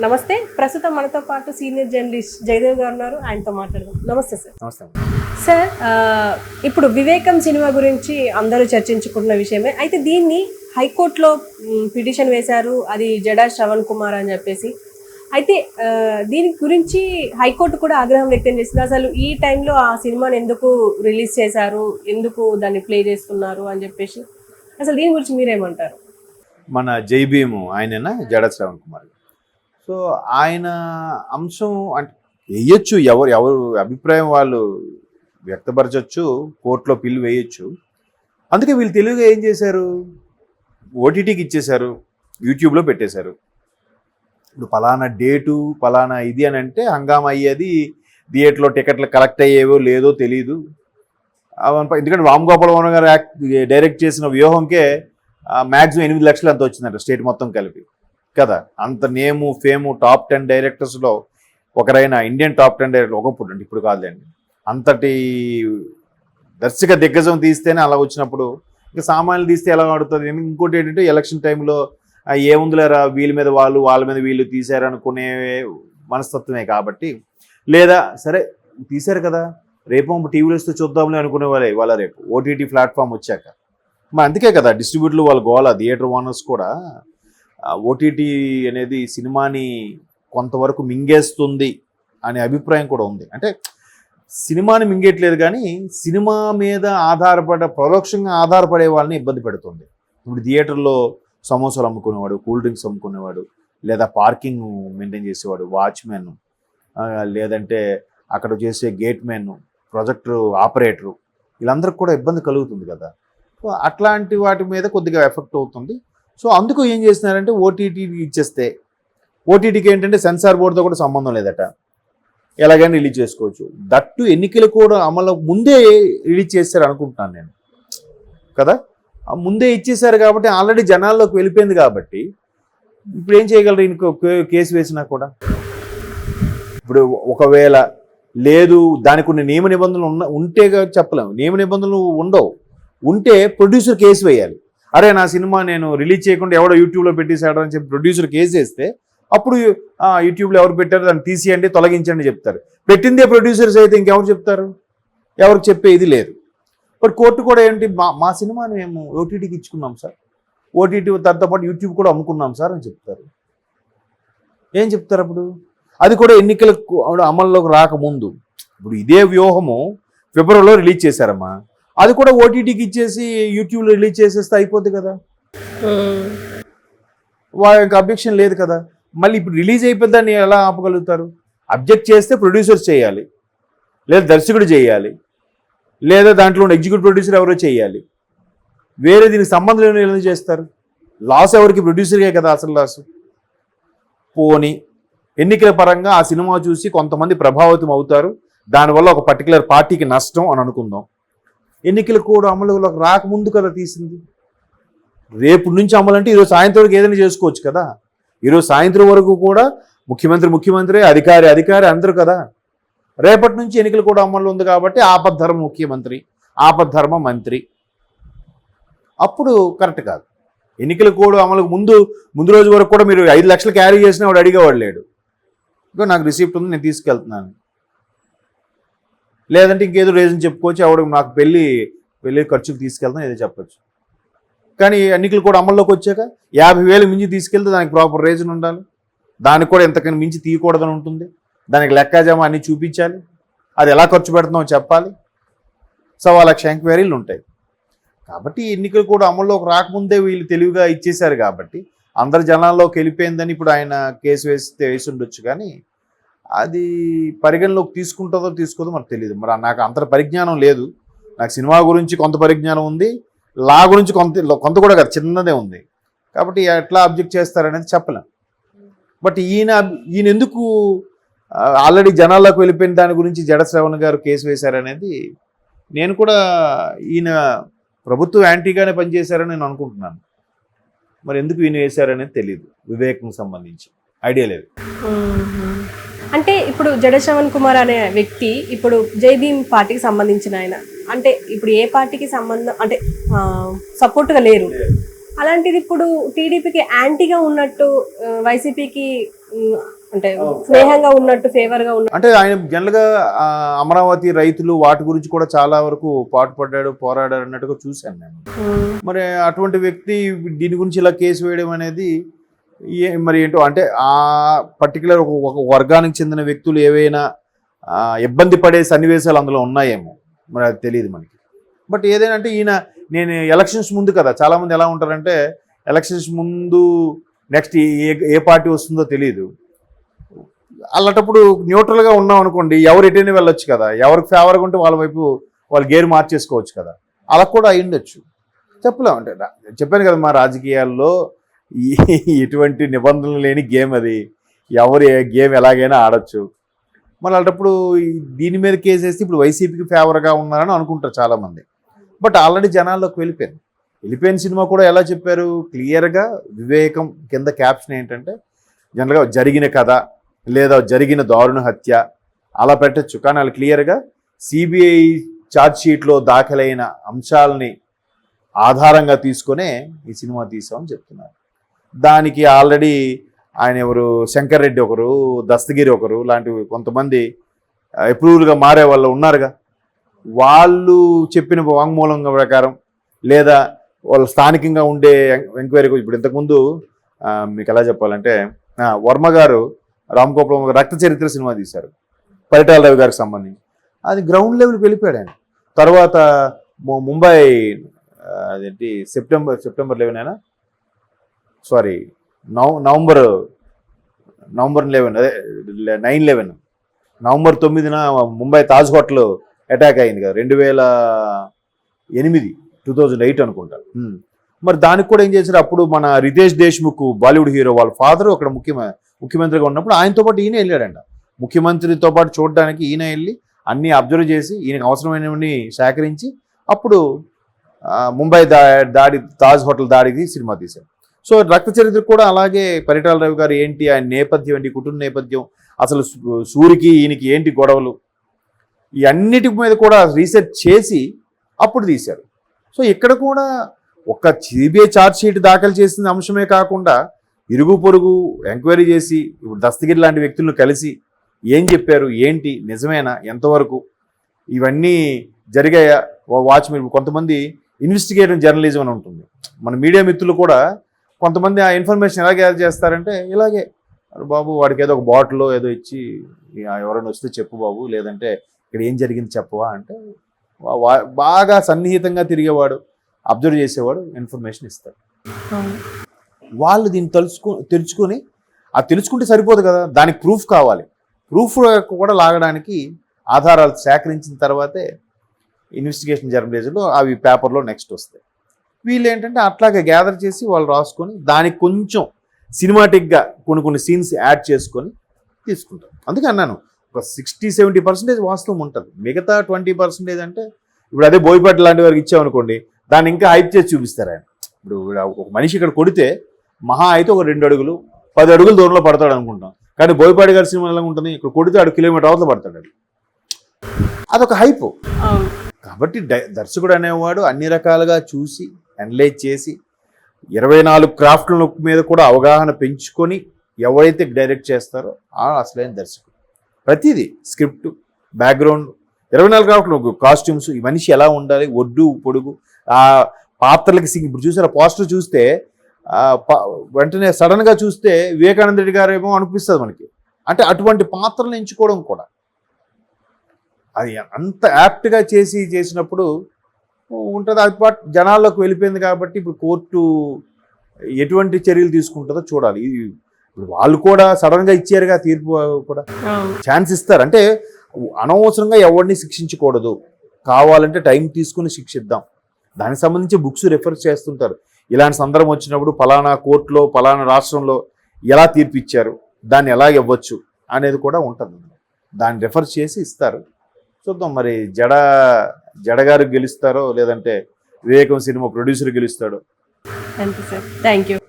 నమస్తే. ప్రస్తుతం మనతో పాటు సీనియర్ జర్నలిస్ట్ జయదేవ్ గారు ఉన్నారు. ఆయనతో మాట్లాడదాం. నమస్తే సార్. నమస్తే సార్, ఇప్పుడు వివేకం సినిమా గురించి అందరూ చర్చించుకున్న విషయమే. అయితే దీన్ని హైకోర్టులో పిటిషన్ వేశారు, అది జడా శ్రవణ్ కుమార్ అని చెప్పేసి. అయితే దీని గురించి హైకోర్టు కూడా ఆగ్రహం వ్యక్తం చేసింది. అసలు ఈ టైంలో ఆ సినిమాని ఎందుకు రిలీజ్ చేశారు, ఎందుకు దాన్ని ప్లే చేస్తున్నారు అని చెప్పేసి. అసలు దీని గురించి మీరేమంటారు? మన జై భీము ఆయననా జడా శ్రవణ్ కుమార్. సో ఆయన అంశం అంటే వేయచ్చు, ఎవరు అభిప్రాయం వాళ్ళు వ్యక్తపరచవచ్చు, కోర్టులో పిల్లు వేయచ్చు. అందుకే వీళ్ళు తెలుగుగా ఏం చేశారు, ఓటీటీకి ఇచ్చేశారు, యూట్యూబ్లో పెట్టేశారు. ఇప్పుడు పలానా డేటు పలానా ఇది అని అంటే హంగామా అయ్యేది, థియేటర్లో టికెట్లు కలెక్ట్ అయ్యేవో లేదో తెలీదు. ఎందుకంటే రామ్ గోపాల్ వర్మ గారు డైరెక్ట్ చేసిన వ్యూహంకే మ్యాక్సిమం 8 లక్షలు అంత వచ్చిందంట స్టేట్ మొత్తం కలిపి కదా. అంత నేము ఫేము టాప్ 10 డైరెక్టర్స్లో ఒకరైన ఇండియన్ టాప్ 10 డైరెక్టర్ ఒకప్పుడు అండి, ఇప్పుడు కాదులేండి. అంతటి దర్శక దిగ్గజం తీస్తేనే అలా వచ్చినప్పుడు ఇంకా సామాన్యులు తీస్తే ఎలా ఆడుతుంది. ఇంకోటి ఏంటంటే ఎలక్షన్ టైంలో ఏముందిలేరా వీళ్ళ మీద వాళ్ళు వాళ్ళ మీద వీళ్ళు తీశారనుకునే మనస్తత్వమే కాబట్టి, లేదా సరే తీశారు కదా రేపు టీవీలో వస్తే చూద్దాంలే అనుకునే వాళ్ళ రేపు ఓటీటీ ప్లాట్ఫామ్ వచ్చాక. మరి అందుకే కదా డిస్ట్రిబ్యూటర్లు వాళ్ళ గోల, థియేటర్ ఓనర్స్ కూడా ఓటీటీ అనేది సినిమాని కొంతవరకు మింగేస్తుంది అనే అభిప్రాయం కూడా ఉంది. అంటే సినిమాని మింగేయట్లేదు కానీ సినిమా మీద పరోక్షంగా ఆధారపడే వాళ్ళని ఇబ్బంది పెడుతుంది. ఇప్పుడు థియేటర్లో సమోసాలు అమ్ముకునేవాడు, కూల్ డ్రింక్స్ అమ్ముకునేవాడు, లేదా పార్కింగ్ మెయింటైన్ చేసేవాడు, వాచ్మెన్, లేదంటే అక్కడ చేసే గేట్ మెన్, ప్రొజెక్టర్ ఆపరేటరు, వీళ్ళందరికీ కూడా ఇబ్బంది కలుగుతుంది కదా. సో అట్లాంటి వాటి మీద కొద్దిగా ఎఫెక్ట్ అవుతుంది. సో అందుకు ఏం చేస్తున్నారంటే ఓటీటీకి ఇచ్చేస్తే, ఓటీటీకి ఏంటంటే సెన్సార్ బోర్డుతో కూడా సంబంధం లేదట, ఎలాగైనా రిలీజ్ చేసుకోవచ్చు. దట్టు ఎన్నికలు కూడా అమలు ముందే రిలీజ్ చేస్తారు అనుకుంటున్నాను నేను కదా. ముందే ఇచ్చేసారు కాబట్టి ఆల్రెడీ జనాల్లోకి వెళ్ళిపోయింది కాబట్టి ఇప్పుడు ఏం చేయగలరు, ఇంకో కేసు వేసినా కూడా. ఇప్పుడు ఒకవేళ లేదు దానికి కొన్ని నియమ నిబంధనలు ఉంటే చెప్పలేము, నియమ నిబంధనలు ఉండవు. ఉంటే ప్రొడ్యూసర్ కేసు వేయాలి. అరే నా సినిమా నేను రిలీజ్ చేయకుండా ఎవడో యూట్యూబ్లో పెట్టేశాడు అని చెప్పి ప్రొడ్యూసర్ కేసు వేస్తే అప్పుడు యూట్యూబ్లో ఎవరు పెట్టారో దాన్ని తీసేయండి, తొలగించండి చెప్తారు. పెట్టిందే ప్రొడ్యూసర్స్ అయితే ఇంకెవరు చెప్తారు, ఎవరికి చెప్పే ఇది లేదు. బట్ కోర్టు కూడా ఏంటి, మా సినిమాని మేము ఓటీటీకి ఇచ్చుకున్నాం సార్, ఓటీటీ దాంతో పాటు యూట్యూబ్ కూడా అమ్ముకున్నాం సార్ అని చెప్తారు. ఏం చెప్తారు అప్పుడు? అది కూడా ఎన్నికలకు అమల్లోకి రాకముందు. ఇప్పుడు ఇదే వ్యూహము ఫిబ్రవరిలో రిలీజ్ చేశారమ్మా, అది కూడా ఓటీటీకి ఇచ్చేసి యూట్యూబ్లో రిలీజ్ చేసేస్తే అయిపోద్ది కదా, ఇంకా అబ్జెక్షన్ లేదు కదా. మళ్ళీ ఇప్పుడు రిలీజ్ అయిపోద్దాన్ని ఎలా ఆపగలుగుతారు? అబ్జెక్ట్ చేస్తే ప్రొడ్యూసర్స్ చేయాలి, లేదా దర్శకుడు చేయాలి, లేదా దాంట్లో ఉన్న ఎగ్జిక్యూటివ్ ప్రొడ్యూసర్ ఎవరో చేయాలి. వేరే దీనికి సంబంధం లేని ఎలా చేస్తారు? లాస్ ఎవరికి? ప్రొడ్యూసర్కే కదా అసలు లాస్. పోనీ ఎన్నికల పరంగా ఆ సినిమా చూసి కొంతమంది ప్రభావితం అవుతారు, దానివల్ల ఒక పర్టికులర్ పార్టీకి నష్టం అని అనుకుందాం. ఎన్నికలు కూడా అమలులోకి రాకముందు కదా తీసింది. రేపు నుంచి అమలు అంటే ఈరోజు సాయంత్రం వరకు ఏదైనా చేసుకోవచ్చు కదా. ఈరోజు సాయంత్రం వరకు కూడా ముఖ్యమంత్రి అధికారి అందరూ కదా. రేపటి నుంచి ఎన్నికలు కూడా అమలు ఉంది కాబట్టి ఆపద్ధర్మ ముఖ్యమంత్రి, ఆపద్ధర్మ మంత్రి, అప్పుడు కరెక్ట్ కాదు. ఎన్నికలు కూడా అమలుకు ముందు రోజు వరకు కూడా మీరు 5 లక్షలు క్యారీ చేసినా వాడు అడిగేవాడు లేడు. ఇంకా నాకు రిసిప్ట్ ఉంది, నేను తీసుకెళ్తున్నాను. లేదంటే ఇంకేదో రీజన్ చెప్పుకోవచ్చు, ఎవడు నాకు పెళ్ళి ఖర్చుకు తీసుకెళ్తాను ఏదో చెప్పచ్చు. కానీ ఎన్నికలు కూడా అమల్లోకి వచ్చాక 50,000 మించి తీసుకెళ్తే దానికి ప్రాపర్ రీజన్ ఉండాలి, దానికి కూడా ఎంతకని మించి తీయకూడదని ఉంటుంది, దానికి లెక్కాజామా అన్నీ చూపించాలి, అది ఎలా ఖర్చు పెడుతున్నామో చెప్పాలి, 1,00,000 ఎంక్వైరీలు ఉంటాయి. కాబట్టి ఎన్నికలు కూడా అమల్లోకి రాకముందే వీళ్ళు తెలివిగా ఇచ్చేశారు కాబట్టి అందరి జనాల్లోకి వెళ్ళిపోయిందని ఇప్పుడు ఆయన కేసు వేసి ఉండొచ్చు. కానీ అది పరిగణలోకి తీసుకుంటుందో తీసుకోదో మనకు తెలియదు. మరి నాకు అంత పరిజ్ఞానం లేదు. నాకు సినిమా గురించి కొంత పరిజ్ఞానం ఉంది, లా గురించి కొంత కూడా కాదు, చిన్నదే ఉంది. కాబట్టి ఎట్లా అబ్జెక్ట్ చేస్తారనేది చెప్పలేం. బట్ ఈయన ఎందుకు ఆల్రెడీ జనాల్లోకి వెళ్ళిపోయిన దాని గురించి జడా శ్రవణ్ గారు కేసు వేశారనేది నేను కూడా ఈయన ప్రభుత్వం యాంటీగానే పనిచేశారని నేను అనుకుంటున్నాను. మరి ఎందుకు ఈయన వేశారనేది తెలియదు, వివేకం సంబంధించి ఐడియా లేదు. అంటే ఇప్పుడు జడా శ్రవణ్ కుమార్ అనే వ్యక్తి ఇప్పుడు జై భీమ్ పార్టీకి సంబంధించిన ఆయన, అంటే ఇప్పుడు ఏ పార్టీకి సంబంధం అంటే సపోర్ట్గా లేరు. అలాంటిది ఇప్పుడు టీడీపీకి యాంటీగా ఉన్నట్టు వైసీపీకి అంటే స్నేహంగా ఉన్నట్టు ఫేవర్ గా ఉన్నట్టు అంటే ఆయన జనరల్గా అమరావతి రైతులు వాటి గురించి కూడా చాలా వరకు పాటుపడ్డాడు, పోరాడాడు అన్నట్టుగా చూశాను నేను. మరి అటువంటి వ్యక్తి దీని గురించి ఇలా కేసు వేయడం అనేది మరి ఏంటో, అంటే ఆ పర్టికులర్ ఒక వర్గానికి చెందిన వ్యక్తులు ఏవైనా ఇబ్బంది పడే సన్నివేశాలు అందులో ఉన్నాయేమో, మరి అది తెలియదు మనకి. బట్ ఏదైనా అంటే ఈయన, నేను ఎలక్షన్స్ ముందు కదా, చాలామంది ఎలా ఉంటారంటే ఎలక్షన్స్ ముందు నెక్స్ట్ ఏ పార్టీ వస్తుందో తెలియదు, అలాంటప్పుడు న్యూట్రల్గా ఉన్నాం అనుకోండి, ఎవరు ఎటైనా వెళ్ళొచ్చు కదా, ఎవరికి ఫేవర్గా ఉంటే వాళ్ళ వైపు వాళ్ళు గేరు మార్చేసుకోవచ్చు కదా, అలా కూడా అయ్యుండొచ్చు, చెప్పలేం. అంటే చెప్పాను కదా, మా రాజకీయాల్లో ఎటువంటి నిబంధనలు లేని గేమ్ అది, ఎవరు గేమ్ ఎలాగైనా ఆడొచ్చు. మరి అలాంటప్పుడు దీని మీద కేసు వేస్తే ఇప్పుడు వైసీపీకి ఫేవర్గా ఉన్నారని అనుకుంటారు చాలామంది. బట్ ఆల్రెడీ జనాల్లోకి వెళ్ళిపోయిన సినిమా కూడా ఎలా చెప్పారు క్లియర్గా, వివేకం కింద క్యాప్షన్ ఏంటంటే జనరల్గా జరిగిన కథ లేదా జరిగిన దారుణ హత్య అలా పెట్టచ్చు, కానీ వాళ్ళు క్లియర్గా సిబిఐ ఛార్జ్షీట్లో దాఖలైన అంశాలని ఆధారంగా తీసుకునే ఈ సినిమా తీసామని చెప్తున్నారు. దానికి ఆల్రెడీ ఆయన ఎవరు, శంకర్ రెడ్డి ఒకరు, దస్తగిరి ఒకరు లాంటివి కొంతమంది అప్రూవల్గా మారే వాళ్ళు ఉన్నారుగా, వాళ్ళు చెప్పిన వాంగ్మూలం ప్రకారం లేదా వాళ్ళు స్థానికంగా ఉండే ఎంక్వైరీ, ఇప్పుడు ఇంతకుముందు మీకు ఎలా చెప్పాలంటే వర్మ గారు, రామ్ గోపాల్ రక్త చరిత్ర సినిమా తీశారు పరిటాల రవి గారికి సంబంధించి, అది గ్రౌండ్ లెవెల్కి వెళ్ళిపోయాడు ఆయన. తర్వాత ముంబై అదేంటి సెప్టెంబర్ 11 అయినా సారీ నవంబర్ 11 అదే 9/11 నవంబర్ 9న ముంబై తాజ్ హోటల్ అటాక్ అయింది కదా 2008 అనుకుంటా. మరి దానికి కూడా ఏం చేశారు, అప్పుడు మన రితేష్ దేశ్ముఖ్ బాలీవుడ్ హీరో వాళ్ళ ఫాదర్ అక్కడ ముఖ్యమంత్రిగా ఉన్నప్పుడు ఆయనతో పాటు ఈయన వెళ్ళాడంట. ముఖ్యమంత్రితో పాటు చూడడానికి ఈయన వెళ్ళి అన్నీ అబ్జర్వ్ చేసి ఈయనకు అవసరమైనవన్నీ సేకరించి అప్పుడు ముంబై దాడి, తాజ్ హోటల్ దాడికి సినిమా తీశారు. సో రక్త చరిత్ర కూడా అలాగే పరిటాల రవి గారు ఏంటి, ఆయన నేపథ్యం ఏంటి, కుటుంబ నేపథ్యం, అసలు సూరికి ఈయనకి ఏంటి గొడవలు, ఈ అన్నిటి మీద కూడా రీసెర్చ్ చేసి అప్పుడు తీశారు. సో ఇక్కడ కూడా ఒక సిబిఐ ఛార్జ్షీట్ దాఖలు చేసిన అంశమే కాకుండా ఇరుగు పొరుగు ఎంక్వైరీ చేసి ఇప్పుడు దస్తగిరి లాంటి వ్యక్తులను కలిసి ఏం చెప్పారు, ఏంటి నిజమేనా, ఎంతవరకు ఇవన్నీ జరిగాయా వాచ్. మీరు కొంతమంది ఇన్వెస్టిగేటివ్ జర్నలిజం అని ఉంటుంది, మన మీడియా మిత్రులు కూడా కొంతమంది ఆ ఇన్ఫర్మేషన్ ఎలా గ్యాదర్ చేస్తారంటే ఇలాగే, బాబు వాడికి ఏదో ఒక బాటిల్ ఏదో ఇచ్చి ఎవరైనా వస్తే చెప్పు బాబు, లేదంటే ఇక్కడ ఏం జరిగింది చెప్పవా అంటే బాగా సన్నిహితంగా తిరిగేవాడు, అబ్జర్వ్ చేసేవాడు ఇన్ఫర్మేషన్ ఇస్తాడు. వాళ్ళు దీన్ని తెలుసుకొని అది తెలుసుకుంటే సరిపోదు కదా, దానికి ప్రూఫ్ కావాలి. ప్రూఫ్ కూడా లాగడానికి ఆధారాలు సేకరించిన తర్వాతే ఇన్వెస్టిగేషన్ జర్నలిజంలో అవి పేపర్లో నెక్స్ట్ వస్తాయి. వీళ్ళు ఏంటంటే అట్లాగే గ్యాదర్ చేసి వాళ్ళు రాసుకొని దానికి కొంచెం సినిమాటిక్గా కొన్ని సీన్స్ యాడ్ చేసుకొని తీసుకుంటారు. అందుకే అన్నాను ఒక 60-70% వాస్తవం ఉంటుంది, మిగతా 20% అంటే ఇప్పుడు అదే బోయపాటి లాంటి వారికి ఇచ్చామనుకోండి, దాన్ని ఇంకా హైప్ చేసి చూపిస్తారు ఆయన. ఇప్పుడు ఒక మనిషి ఇక్కడ కొడితే మహా అయితే ఒక 2 అడుగులు 10 అడుగుల దూరంలో పడతాడు అనుకుంటాం, కానీ బోయపాటి గారి సినిమా ఎలా ఉంటుంది, ఇక్కడ కొడితే 1 కిలోమీటర్ అవతల పడతాడు, అదొక హైప్. కాబట్టి దర్శకుడు అనేవాడు అన్ని రకాలుగా చూసి అనలైజ్ చేసి 24 క్రాఫ్ట్ల మీద కూడా అవగాహన పెంచుకొని ఎవరైతే డైరెక్ట్ చేస్తారో ఆ అసలైన దర్శకుడు. ప్రతిదీ స్క్రిప్ట్, బ్యాక్గ్రౌండ్, 24 క్రాఫ్ట్లు, కాస్ట్యూమ్స్, ఈ మనిషి ఎలా ఉండాలి, ఒడ్డు పొడుగు, ఆ పాత్రలకి ఇప్పుడు చూసారు పోస్టర్ చూస్తే వెంటనే సడన్గా చూస్తే వివేకానంద రెడ్డి గారు ఏమో అనిపిస్తుంది మనకి. అంటే అటువంటి పాత్రలు ఎంచుకోవడం కూడా అది అంత యాప్ట్గా చేసినప్పుడు ఉంటుంది. అది పాటు జనాల్లోకి వెళ్ళిపోయింది కాబట్టి ఇప్పుడు కోర్టు ఎటువంటి చర్యలు తీసుకుంటుందో చూడాలి. ఇప్పుడు వాళ్ళు కూడా సడన్గా ఇచ్చారుగా తీర్పు, కూడా ఛాన్స్ ఇస్తారు. అంటే అనవసరంగా ఎవరిని శిక్షించకూడదు, కావాలంటే టైం తీసుకుని శిక్షిద్దాం. దానికి సంబంధించి బుక్స్ రెఫర్ చేస్తుంటారు. ఇలాంటి సందర్భం వచ్చినప్పుడు ఫలానా కోర్టులో ఫలానా రాష్ట్రంలో ఎలా తీర్పు ఇచ్చారు, దాన్ని ఎలా ఇవ్వచ్చు అనేది కూడా ఉంటుంది. దాన్ని రెఫర్ చేసి ఇస్తారు. చూద్దాం మరి జడగారు గెలుస్తారో లేదంటే వివేకం సినిమా ప్రొడ్యూసర్ గెలుస్తాడో. Thank you.